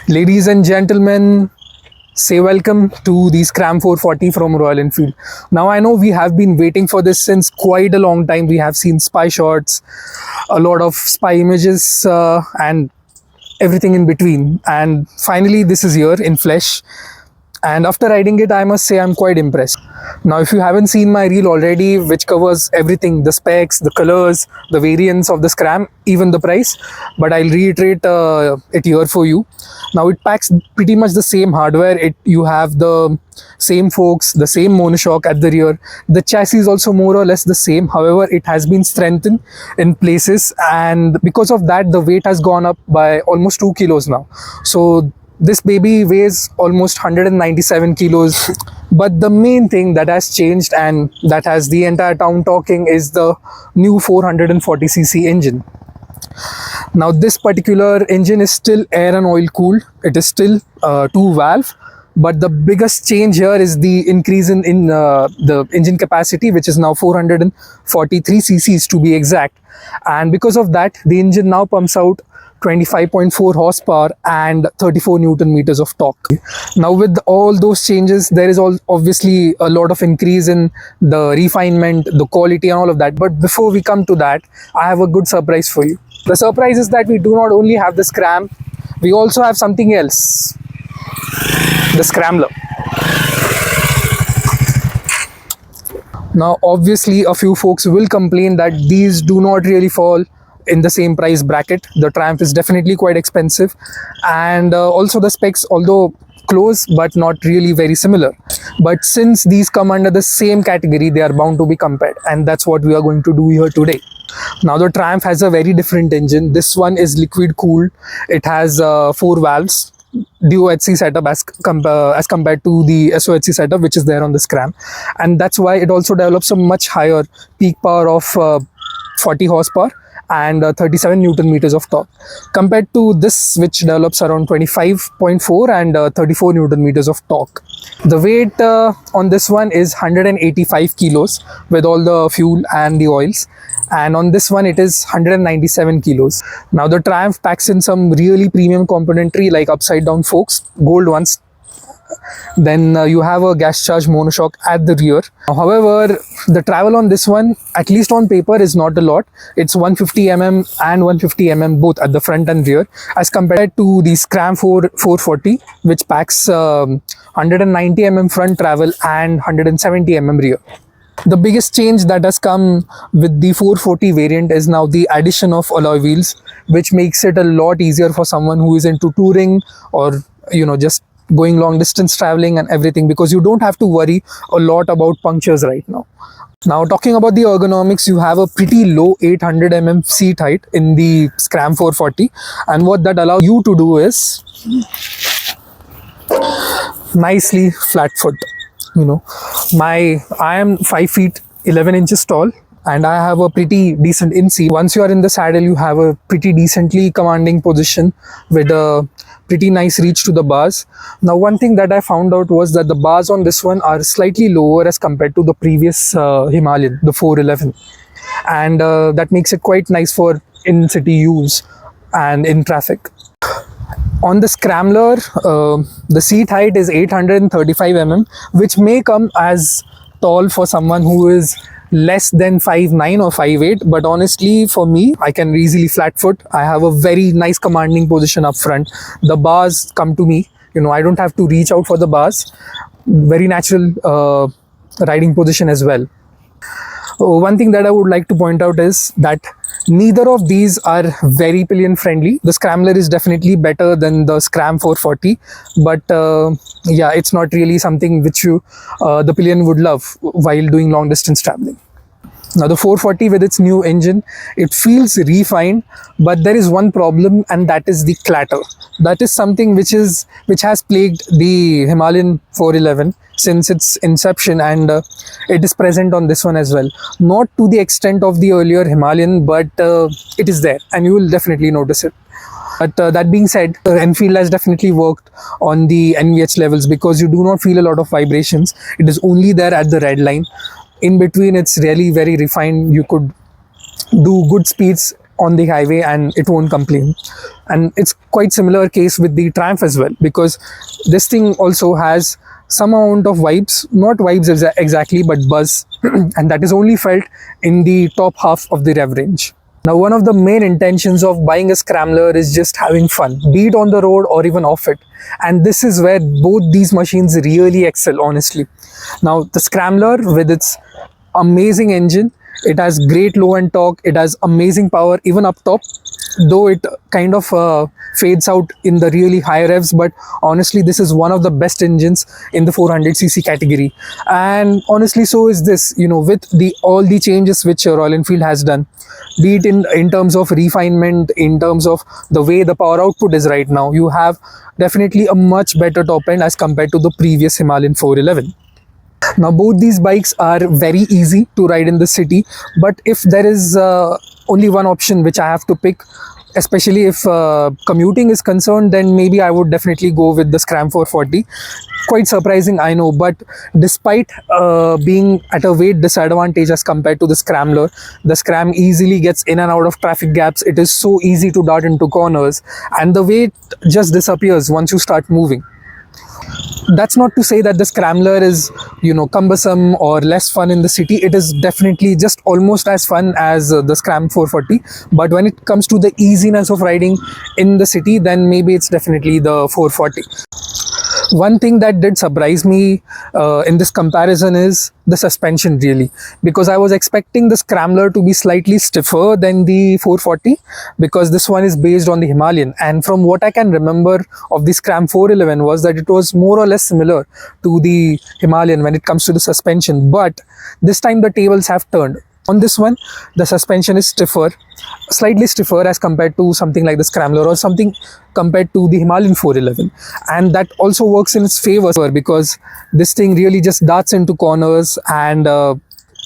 Ladies and gentlemen, say welcome to the Scram 440 from Royal Enfield. Now, I know we have been waiting for this since quite a long time. We have seen spy shots, a lot of spy images, and everything in between. And finally, this is here in flesh. And after riding it, I must say I'm quite impressed. Now, if you haven't seen my reel already, which covers everything, the specs, the colors, the variants of the Scram, even the price, but I'll reiterate it here for you. Now, it packs pretty much the same hardware. You have the same forks, the same monoshock at the rear. The chassis is also more or less the same. However, it has been strengthened in places, and because of that, the weight has gone up by almost 2 kilos now. So this baby weighs almost 197 kilos. But the main thing that has changed and that has the entire town talking is the new 440cc engine. Now, this particular engine is still air and oil cooled. It is still 2-valve. But the biggest change here is the increase in the engine capacity, which is now 443 cc's to be exact. And because of that, the engine now pumps out 25.4 horsepower and 34 newton meters of torque. Now, with all those changes, there is obviously a lot of increase in the refinement, the quality and all of that. But before we come to that, I have a good surprise for you. The surprise is that we do not only have the Scram, we also have something else. The Scrambler. Now, obviously, a few folks will complain that these do not really fall in the same price bracket. The Triumph is definitely quite expensive, and also the specs, although close but not really very similar. But since these come under the same category, they are bound to be compared, and that's what we are going to do here today. Now, the Triumph has a very different engine. This one is liquid cooled. It has 4 valves, DOHC setup as compared to the SOHC setup which is there on the Scram, and that's why it also develops a much higher peak power of 40 horsepower and 37 newton meters of torque compared to this, which develops around 25.4 and 34 newton meters of torque. The weight on this one is 185 kilos with all the fuel and the oils, and on this one it is 197 kilos. Now, the Triumph packs in some really premium componentry like upside down forks, gold ones. Then you have a gas charge monoshock at the rear. However, the travel on this one, at least on paper, is not a lot. It's 150mm and 150mm both at the front and rear, as compared to the Scram 440, which packs 190mm front travel and 170mm rear. The biggest change that has come with the 440 variant is now the addition of alloy wheels, which makes it a lot easier for someone who is into touring or just going long distance traveling and everything, because you don't have to worry a lot about punctures right now. Now, talking about the ergonomics, you have a pretty low 800mm seat height in the Scram 440, and what that allows you to do is nicely flat foot. I am 5 feet 11 inches tall, and I have a pretty decent in-seat. Once you are in the saddle, you have a pretty decently commanding position with a pretty nice reach to the bars. Now, one thing that I found out was that the bars on this one are slightly lower as compared to the previous Himalayan, the 411, and that makes it quite nice for in-city use and in traffic. On the Scrambler, the seat height is 835mm, which may come as tall for someone who is less than 5'9" or 5'8", but honestly, for me, I can easily flat foot. I have a very nice commanding position up front. The bars come to me. I don't have to reach out for the bars. Very natural riding position as well. One thing that I would like to point out is that neither of these are very pillion friendly. The Scrambler is definitely better than the Scram 440, but yeah, it's not really something which the pillion would love while doing long distance traveling. Now, the 440 with its new engine, it feels refined, but there is one problem, and that is the clatter. That is something which has plagued the Himalayan 411 since its inception, and it is present on this one as well. Not to the extent of the earlier Himalayan, but it is there, and you will definitely notice it. But that being said, Enfield has definitely worked on the NVH levels, because you do not feel a lot of vibrations. It is only there at the red line. In between, it's really very refined. You could do good speeds on the highway and it won't complain. And it's quite similar case with the Triumph as well, because this thing also has some amount of vibes, not vibes exactly, but buzz, and that is only felt in the top half of the rev range. Now, one of the main intentions of buying a scrambler is just having fun, be it on the road or even off it. And this is where both these machines really excel, honestly. Now, the scrambler with its amazing engine, it has great low end torque, it has amazing power even up top, though it kind of fades out in the really high revs, but honestly this is one of the best engines in the 400cc category. And honestly, so is this, with all the changes which Royal Enfield has done, be it in terms of refinement, in terms of the way the power output is right now, you have definitely a much better top end as compared to the previous Himalayan 411. Now, both these bikes are very easy to ride in the city, but if there is only one option which I have to pick, especially if commuting is concerned, then maybe I would definitely go with the Scram 440. Quite surprising, I know, but despite being at a weight disadvantage as compared to the Scrambler, the Scram easily gets in and out of traffic gaps. It is so easy to dart into corners, and the weight just disappears once you start moving. That's not to say that the Scrambler is, cumbersome or less fun in the city. It is definitely just almost as fun as the Scram 440. But when it comes to the easiness of riding in the city, then maybe it's definitely the 440. One thing that did surprise me in this comparison is the suspension, really, because I was expecting the Scrambler to be slightly stiffer than the 440, because this one is based on the Himalayan, and from what I can remember of the Scram 411 was that it was more or less similar to the Himalayan when it comes to the suspension. But this time the tables have turned. On this one, the suspension is stiffer, slightly stiffer as compared to something like the Scrambler or something compared to the Himalayan 411. And that also works in its favor, because this thing really just darts into corners and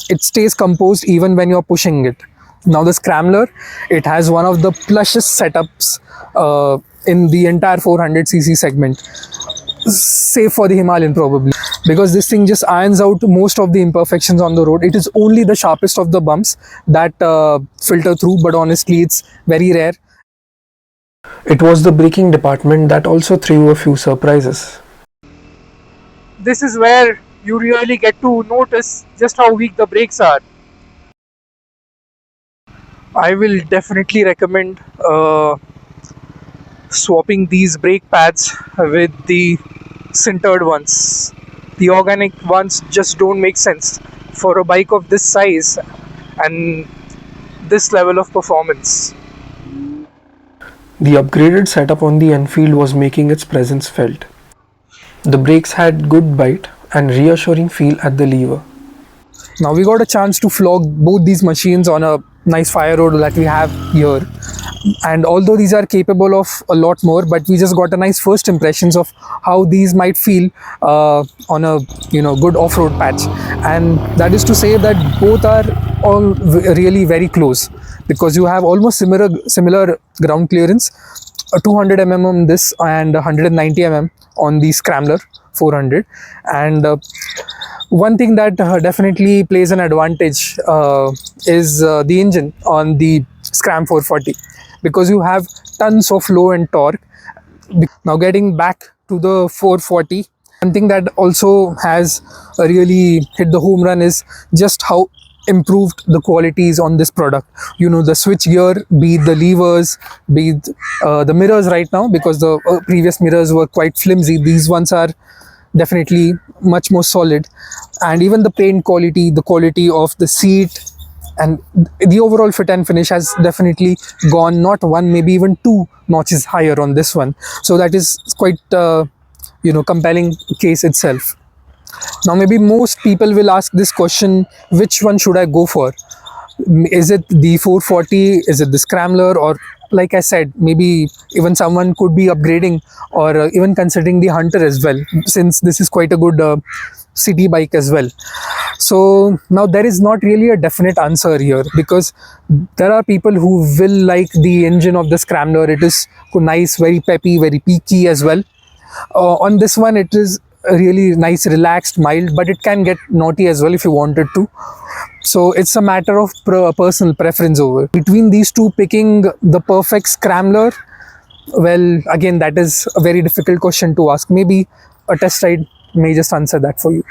it stays composed even when you're pushing it. Now, the Scrambler, it has one of the plushest setups in the entire 400cc segment, save for the Himalayan probably, because this thing just irons out most of the imperfections on the road. It is only the sharpest of the bumps that filter through, but honestly it's very rare. It was the braking department that also threw a few surprises. This is where you really get to notice just how weak the brakes are. I will definitely recommend swapping these brake pads with the sintered ones. The organic ones just don't make sense for a bike of this size and this level of performance. The upgraded setup on the Enfield was making its presence felt. The brakes had good bite and reassuring feel at the lever. Now we got a chance to flog both these machines on a nice fire road that we have here. And although these are capable of a lot more, but we just got a nice first impressions of how these might feel on a good off-road patch. And that is to say that both are all really very close, because you have almost similar ground clearance, 200 mm on this and 190 mm on the Scrambler 400. And one thing that definitely plays an advantage is the engine on the Scram 440, because you have tons of low end torque. Now, getting back to the 440, one thing that also has really hit the home run is just how improved the quality is on this product. The switch gear, be it the levers, be it the mirrors right now, because the previous mirrors were quite flimsy. These ones are definitely much more solid, and even the paint quality, the quality of the seat, and the overall fit and finish has definitely gone not one, maybe even two notches higher on this one. So that is quite compelling case itself. Now, maybe most people will ask this question, which one should I go for? Is it the 440, is it the Scrambler, or like I said, maybe even someone could be upgrading or even considering the Hunter as well, since this is quite a good city bike as well. So now there is not really a definite answer here, because there are people who will like the engine of the Scrambler. It is nice, very peppy, very peaky as well. On this one, it is really nice, relaxed, mild, but it can get naughty as well if you wanted to. So it's a matter of personal preference over. Between these two, picking the perfect scrambler, well, again, that is a very difficult question to ask. Maybe a test ride may just answer that for you.